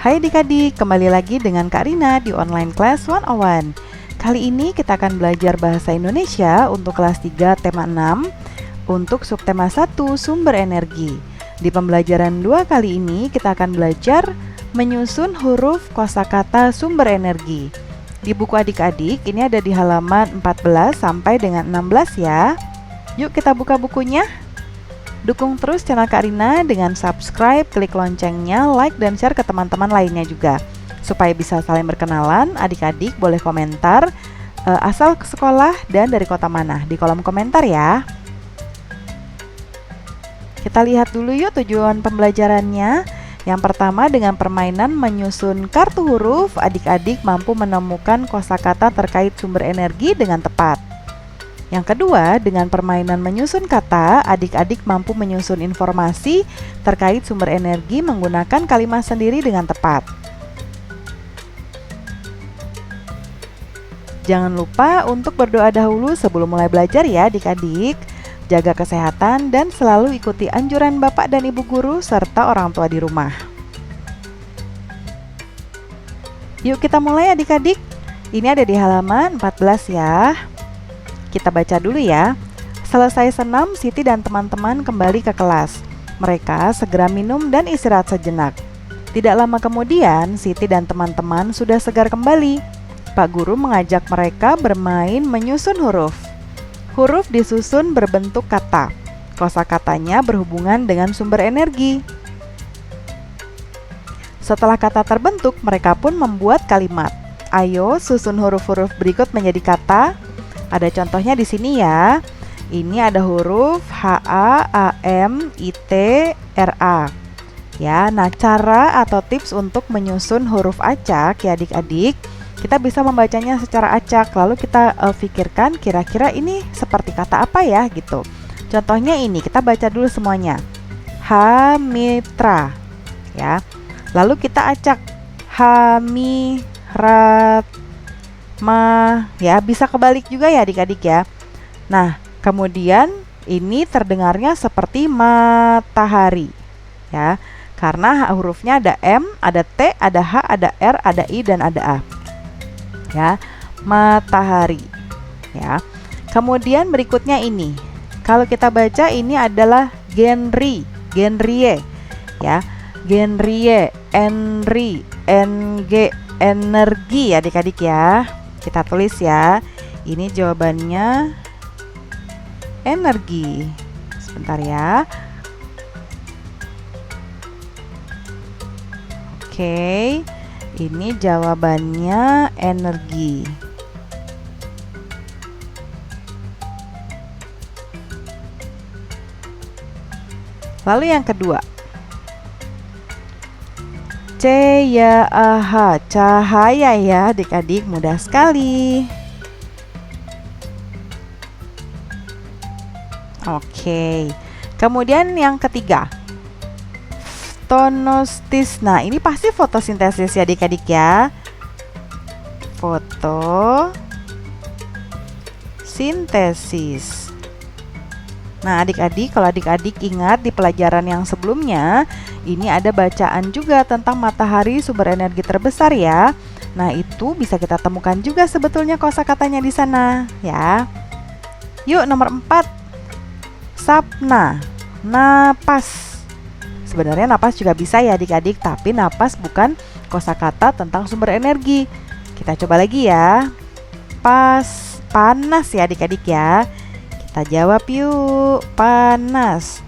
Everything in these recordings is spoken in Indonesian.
Hai adik-adik, kembali lagi dengan Kak Rina di Online Class 101. Kali ini kita akan belajar Bahasa Indonesia untuk kelas 3 tema 6 untuk subtema 1 sumber energi. Di pembelajaran 2 kali ini kita akan belajar menyusun huruf kosakata sumber energi. Di buku adik-adik ini ada di halaman 14 sampai dengan 16 ya. Yuk kita buka bukunya. Dukung terus channel Kak Rina dengan subscribe, klik loncengnya, like, dan share ke teman-teman lainnya juga. Supaya bisa saling berkenalan, adik-adik boleh komentar asal ke sekolah dan dari kota mana di kolom komentar ya. Kita lihat dulu yuk tujuan pembelajarannya. Yang pertama, dengan permainan menyusun kartu huruf, adik-adik mampu menemukan kosakata terkait sumber energi dengan tepat. Yang kedua, dengan permainan menyusun kata, adik-adik mampu menyusun informasi terkait sumber energi menggunakan kalimat sendiri dengan tepat. Jangan lupa untuk berdoa dahulu sebelum mulai belajar ya adik-adik. Jaga kesehatan dan selalu ikuti anjuran Bapak dan Ibu guru serta orang tua di rumah. Yuk kita mulai adik-adik. Ini ada di halaman 14 ya. Kita baca dulu ya. Selesai senam, Siti dan teman-teman kembali ke kelas. Mereka segera minum dan istirahat sejenak. Tidak lama kemudian, Siti dan teman-teman sudah segar kembali. Pak Guru mengajak mereka bermain menyusun huruf. Huruf disusun berbentuk kata. Kosakatanya berhubungan dengan sumber energi. Setelah kata terbentuk, mereka pun membuat kalimat. Ayo susun huruf-huruf berikut menjadi kata. Ada contohnya di sini ya. Ini ada huruf H, A, A, M, I, T, R, A. Ya, nah cara atau tips untuk menyusun huruf acak ya adik-adik, kita bisa membacanya secara acak. Lalu kita pikirkan kira-kira ini seperti kata apa ya gitu. Contohnya ini, kita baca dulu semuanya. Hamitra. Ya. Lalu kita acak. Hamirat. Ya, bisa kebalik juga ya adik-adik ya. Nah, kemudian ini terdengarnya seperti matahari ya, karena hurufnya ada M, ada T, ada H, ada R, ada I, dan ada A ya, matahari ya. Kemudian berikutnya ini, kalau kita baca ini adalah genre ya, genre, enri, ng, energi ya adik-adik ya. Kita tulis ya. Ini jawabannya energi. Sebentar ya. Oke. Ini jawabannya energi. Lalu yang kedua. C-Y-A-H, cahaya ya adik-adik, mudah sekali. Oke. Kemudian yang ketiga, fotosintesis. Nah, ini pasti fotosintesis ya adik-adik ya. Fotosintesis. Nah adik-adik, kalau adik-adik ingat di pelajaran yang sebelumnya, ini ada bacaan juga tentang matahari sumber energi terbesar ya. Nah itu bisa kita temukan juga sebetulnya kosakatanya di sana ya. Yuk nomor 4, sapna, napas. Sebenarnya napas juga bisa ya adik-adik, tapi napas bukan kosakata tentang sumber energi. Kita coba lagi ya. Panas ya adik-adik ya. Kita jawab yuk, panas.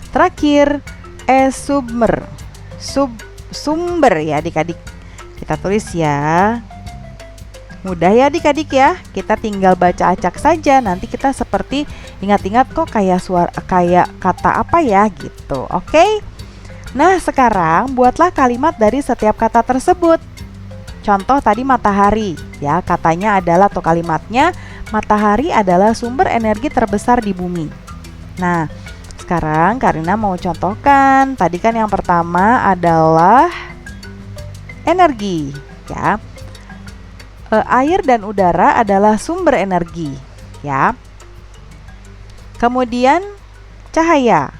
Terakhir, sumber ya adik-adik. Kita tulis ya. Mudah ya adik-adik ya. Kita tinggal baca acak saja. Nanti kita seperti ingat-ingat kok kayak kata apa ya gitu. Oke? Nah, sekarang buatlah kalimat dari setiap kata tersebut. Contoh tadi matahari ya, katanya adalah atau kalimatnya matahari adalah sumber energi terbesar di bumi. Nah, sekarang Karina mau contohkan. Tadi kan yang pertama adalah energi ya. Air dan udara adalah sumber energi ya. Kemudian cahaya.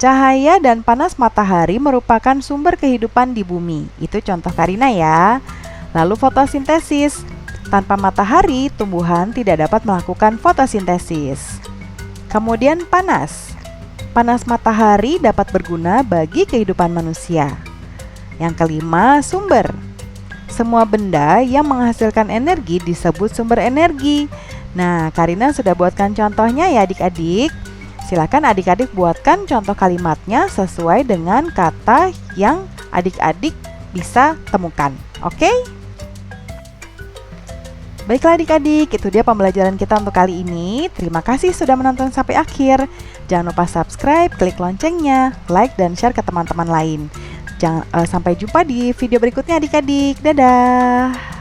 Cahaya dan panas matahari merupakan sumber kehidupan di bumi. Itu contoh Karina ya. Lalu fotosintesis. Tanpa matahari, tumbuhan tidak dapat melakukan fotosintesis. Kemudian panas. Panas matahari dapat berguna bagi kehidupan manusia. Yang kelima, sumber. Semua benda yang menghasilkan energi disebut sumber energi. Nah, Karina sudah buatkan contohnya ya adik-adik. Silakan adik-adik buatkan contoh kalimatnya sesuai dengan kata yang adik-adik bisa temukan. Oke? Baiklah adik-adik, itu dia pembelajaran kita untuk kali ini. Terima kasih sudah menonton sampai akhir. Jangan lupa subscribe, klik loncengnya, like dan share ke teman-teman lain. Sampai jumpa di video berikutnya adik-adik. Dadah!